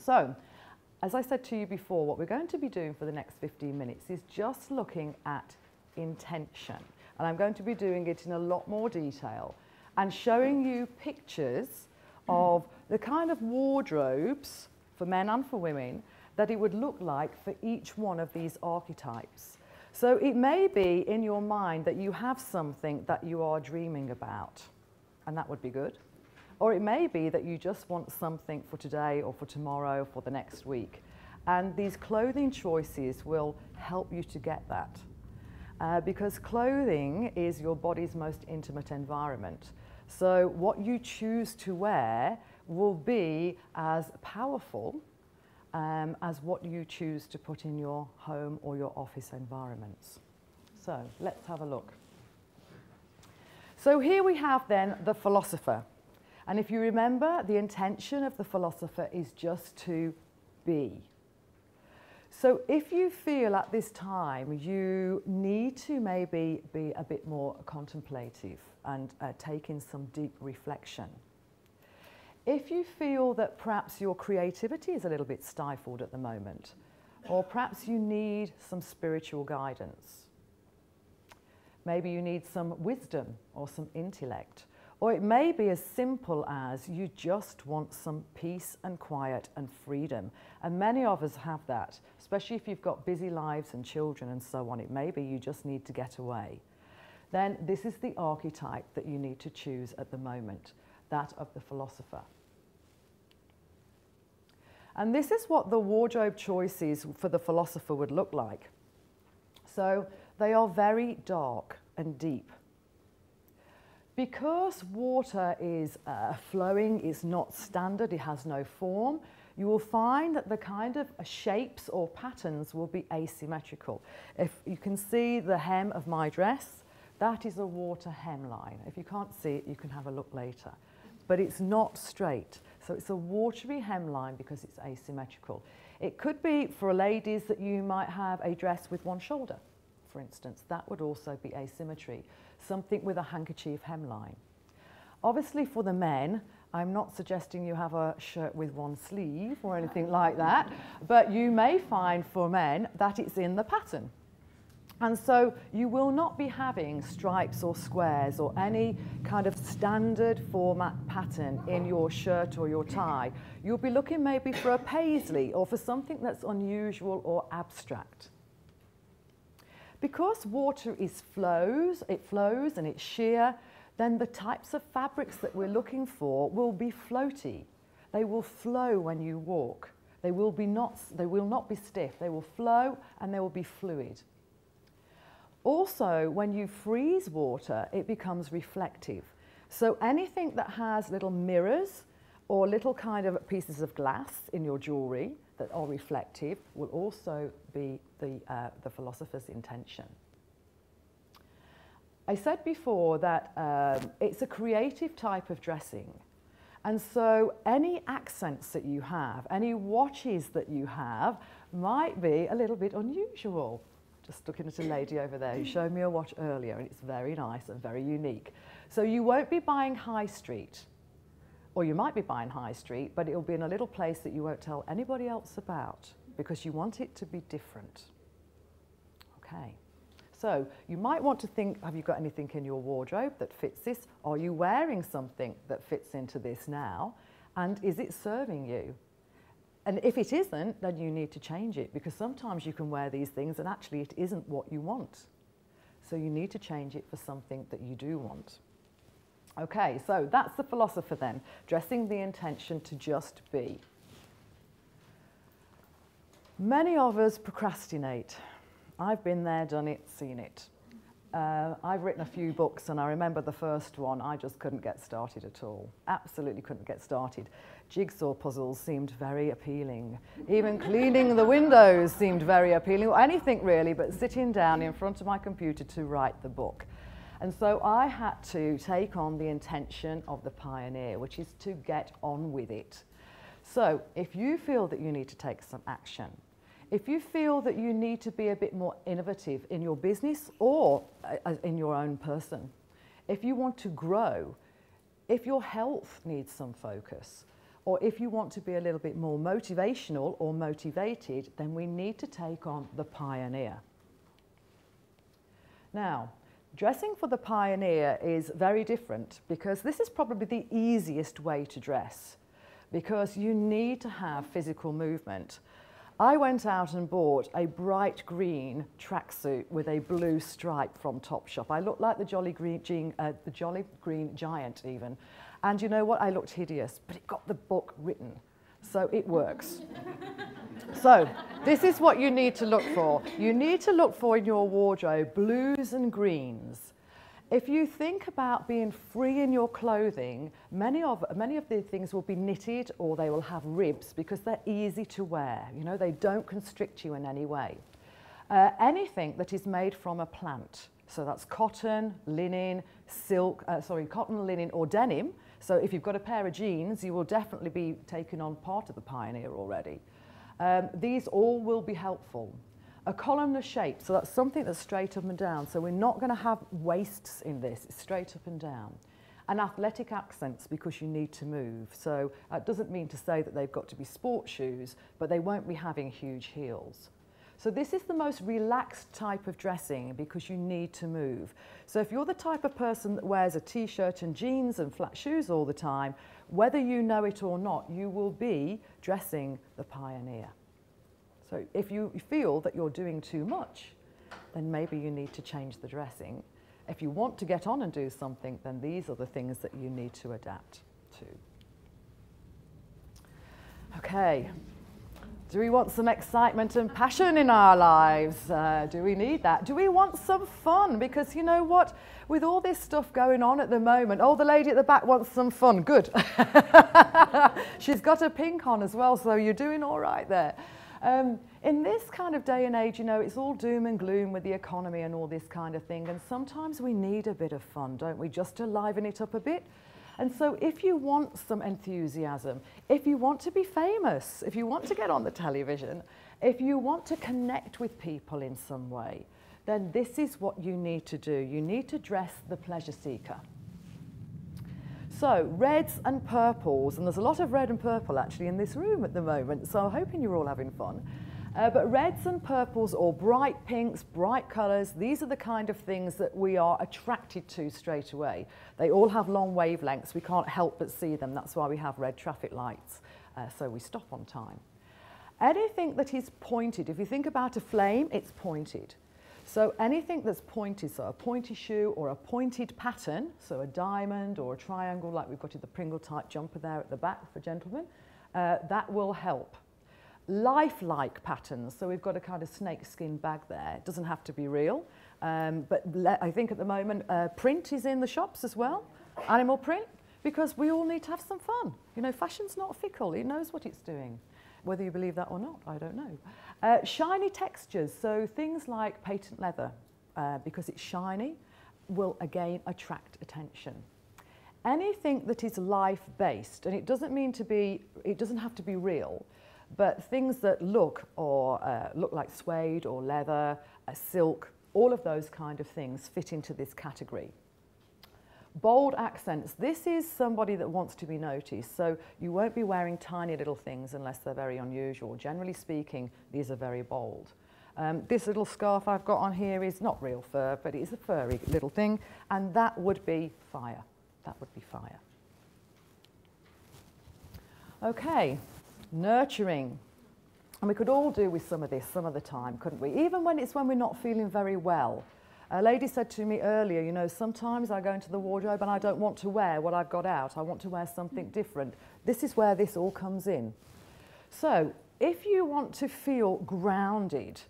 So, as I said to you before, what we're going to be doing for the next 15 minutes is just looking at intention. And I'm going to be doing it in a lot more detail and showing you pictures of the kind of wardrobes for men and for women that it would look like for each one of these archetypes. So it may be in your mind that you have something that you are dreaming about, and that would be good. Or it may be that you just want something for today or for tomorrow or for the next week. And these clothing choices will help you to get that. Because clothing is your body's most intimate environment. So what you choose to wear will be as powerful as what you choose to put in your home or your office environments. So let's have a look. So here we have then the philosopher. And if you remember, the intention of the philosopher is just to be. So if you feel at this time you need to maybe be a bit more contemplative and take in some deep reflection, if you feel that perhaps your creativity is a little bit stifled at the moment, or perhaps you need some spiritual guidance, maybe you need some wisdom or some intellect, or it may be as simple as you just want some peace and quiet and freedom. And many of us have that, especially if you've got busy lives and children and so on. It may be you just need to get away. Then this is the archetype that you need to choose at the moment, that of the philosopher. And this is what the wardrobe choices for the philosopher would look like. So they are very dark and deep. Because water is flowing, it's not standard, it has no form, you will find that the kind of shapes or patterns will be asymmetrical. If you can see the hem of my dress, that is a water hemline. If you can't see it, you can have a look later. But it's not straight. So it's a watery hemline because it's asymmetrical. It could be for ladies that you might have a dress with one shoulder, for instance. That would also be asymmetry. Something with a handkerchief hemline. Obviously for the men, I'm not suggesting you have a shirt with one sleeve or anything like that, but you may find for men that it's in the pattern. And so you will not be having stripes or squares or any kind of standard format pattern in your shirt or your tie. You'll be looking maybe for a paisley or for something that's unusual or abstract. Because water flows and it's sheer, then the types of fabrics that we're looking for will be floaty. They will flow when you walk. They will not be stiff. They will flow and they will be fluid. Also, when you freeze water, it becomes reflective. So anything that has little mirrors or little kind of pieces of glass in your jewellery that are reflective will also be the philosopher's intention. I said before that it's a creative type of dressing. And so any accents that you have, any watches that you have might be a little bit unusual. Just looking at a lady over there who showed me a watch earlier, and it's very nice and very unique. So you won't be buying high street, or you might be buying high street, but it'll be in a little place that you won't tell anybody else about because you want it to be different. Okay, so you might want to think, have you got anything in your wardrobe that fits this? Are you wearing something that fits into this now? And is it serving you? And if it isn't, then you need to change it, because sometimes you can wear these things and actually it isn't what you want. So you need to change it for something that you do want. Okay, so that's the philosopher then, dressing the intention to just be. Many of us procrastinate. I've been there, done it, seen it. I've written a few books, and I remember the first one, I just couldn't get started at all. Absolutely couldn't get started. Jigsaw puzzles seemed very appealing. Even cleaning the windows seemed very appealing, or anything really, but sitting down in front of my computer to write the book. And so I had to take on the intention of the pioneer, which is to get on with it. So if you feel that you need to take some action, if you feel that you need to be a bit more innovative in your business or in your own person, if you want to grow, if your health needs some focus, or if you want to be a little bit more motivational or motivated, then we need to take on the pioneer. Now, dressing for the pioneer is very different because this is probably the easiest way to dress because you need to have physical movement. I went out and bought a bright green tracksuit with a blue stripe from Topshop. I looked like the Jolly Green Giant even. And you know what? I looked hideous, but it got the book written. So it works. So this is what you need to look for. You need to look for in your wardrobe blues and greens. If you think about being free in your clothing, many of the things will be knitted or they will have ribs because they're easy to wear. You know, they don't constrict you in any way. Anything that is made from a plant, so that's cotton, linen, silk, cotton, linen or denim. So if you've got a pair of jeans, you will definitely be taking on part of the pioneer already. These all will be helpful. A columnar shape, so that's something that's straight up and down. So we're not going to have waists in this, it's straight up and down. And athletic accents because you need to move. So it doesn't mean to say that they've got to be sport shoes, but they won't be having huge heels. So this is the most relaxed type of dressing because you need to move. So if you're the type of person that wears a t-shirt and jeans and flat shoes all the time, whether you know it or not, you will be dressing the pioneer. So if you feel that you're doing too much, then maybe you need to change the dressing. If you want to get on and do something, then these are the things that you need to adapt to. Okay. Do we want some excitement and passion in our lives? Do we need that? Do we want some fun? Because you know what? With all this stuff going on at the moment, oh, the lady at the back wants some fun. Good. She's got a pink on as well, so you're doing all right there. In this kind of day and age, you know, it's all doom and gloom with the economy and all this kind of thing. And sometimes we need a bit of fun, don't we? Just to liven it up a bit. And so if you want some enthusiasm, if you want to be famous, if you want to get on the television, if you want to connect with people in some way, then this is what you need to do. You need to dress the pleasure seeker. So reds and purples, and there's a lot of red and purple actually in this room at the moment, so I'm hoping you're all having fun. But reds and purples or bright pinks, bright colours, these are the kind of things that we are attracted to straight away. They all have long wavelengths. We can't help but see them. That's why we have red traffic lights, so we stop on time. Anything that is pointed, if you think about a flame, it's pointed. So anything that's pointed, so a pointy shoe or a pointed pattern, so a diamond or a triangle like we've got in the Pringle type jumper there at the back for gentlemen, that will help. Lifelike patterns, so we've got a kind of snake skin bag there. It doesn't have to be real, but I think at the moment print is in the shops as well, animal print, because we all need to have some fun. You know, fashion's not fickle, it knows what it's doing. Whether you believe that or not, I don't know. Shiny textures, so things like patent leather, because it's shiny, will again attract attention. Anything that is life-based, and it doesn't have to be real, but things that look like suede or leather, silk, all of those kind of things fit into this category. Bold accents. This is somebody that wants to be noticed, so you won't be wearing tiny little things unless they're very unusual. Generally speaking, these are very bold. This little scarf I've got on here is not real fur, but it is a furry little thing, and that would be fire. That would be fire. Okay. Nurturing. And we could all do with some of this some of the time, couldn't we? Even when we're not feeling very well. A lady said to me earlier, you know, sometimes I go into the wardrobe and I don't want to wear what I've got out. I want to wear something different. This is where this all comes in. So if you want to feel grounded,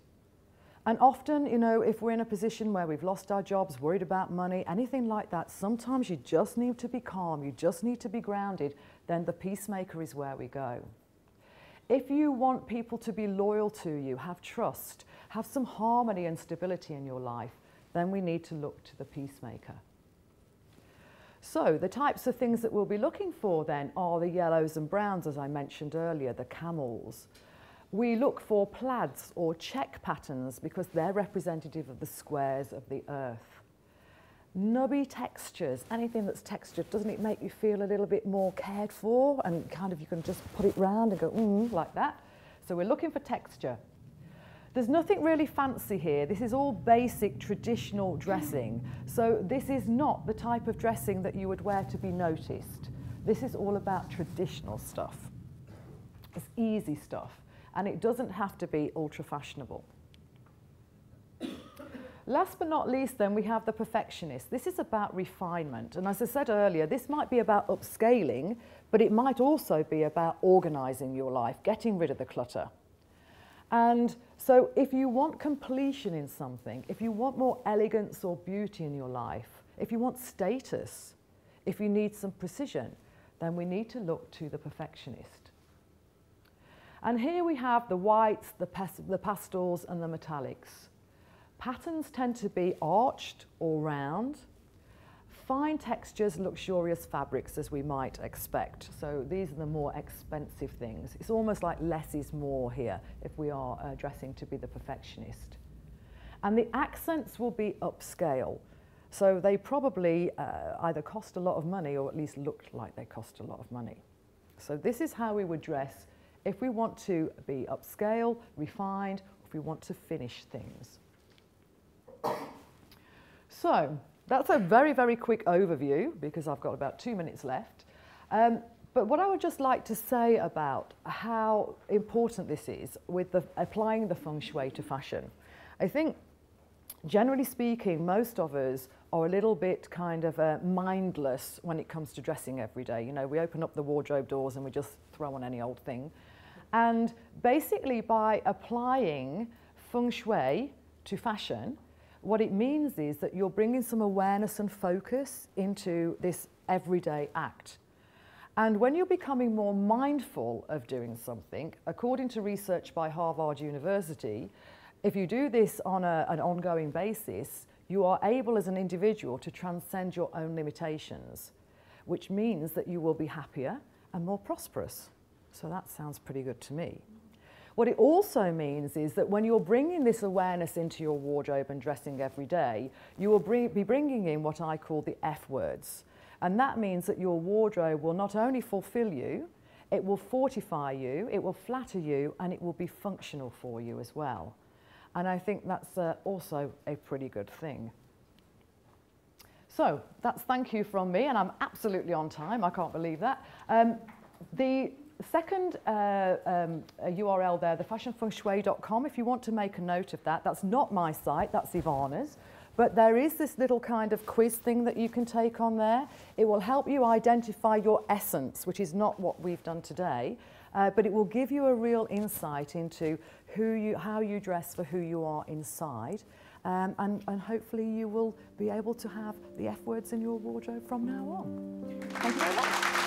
and often, you know, if we're in a position where we've lost our jobs, worried about money, anything like that, sometimes you just need to be calm, you just need to be grounded, then the Peacemaker is where we go. If you want people to be loyal to you, have trust, have some harmony and stability in your life, then we need to look to the Peacemaker. So the types of things that we'll be looking for then are the yellows and browns, as I mentioned earlier, the camels. We look for plaids or check patterns because they're representative of the squares of the earth. nubby textures, anything that's textured, doesn't it make you feel a little bit more cared for? And kind of you can just put it round and go, like that. So we're looking for texture. There's nothing really fancy here. This is all basic traditional dressing. So this is not the type of dressing that you would wear to be noticed. This is all about traditional stuff. It's easy stuff, and it doesn't have to be ultra fashionable. Last but not least then, we have the perfectionist. This is about refinement. And as I said earlier, this might be about upscaling, but it might also be about organising your life, getting rid of the clutter. And so if you want completion in something, if you want more elegance or beauty in your life, if you want status, if you need some precision, then we need to look to the perfectionist. And here we have the whites, the pastels and the metallics. Patterns tend to be arched or round. Fine textures, luxurious fabrics, as we might expect. So these are the more expensive things. It's almost like less is more here if we are dressing to be the perfectionist. And the accents will be upscale. So they probably either cost a lot of money or at least look like they cost a lot of money. So this is how we would dress if we want to be upscale, refined, or if we want to finish things. So that's a very, very quick overview because I've got about 2 minutes left. But what I would just like to say about how important this is with applying the Feng Shui to fashion. I think, generally speaking, most of us are a little bit kind of mindless when it comes to dressing every day. You know, we open up the wardrobe doors and we just throw on any old thing. And basically by applying Feng Shui to fashion, what it means is that you're bringing some awareness and focus into this everyday act. And when you're becoming more mindful of doing something, according to research by Harvard University, if you do this on an ongoing basis, you are able as an individual to transcend your own limitations, which means that you will be happier and more prosperous. So that sounds pretty good to me. What it also means is that when you're bringing this awareness into your wardrobe and dressing every day, you will be bringing in what I call the F words. And that means that your wardrobe will not only fulfill you, it will fortify you, it will flatter you, and it will be functional for you as well. And I think that's also a pretty good thing. So that's thank you from me, and I'm absolutely on time. I can't believe that. The second URL there, thefashionfengshui.com, if you want to make a note of that. That's not my site, that's Ivana's. But there is this little kind of quiz thing that you can take on there. It will help you identify your essence, which is not what we've done today, but it will give you a real insight into how you dress for who you are inside. And hopefully you will be able to have the F words in your wardrobe from now on. Thank you very much.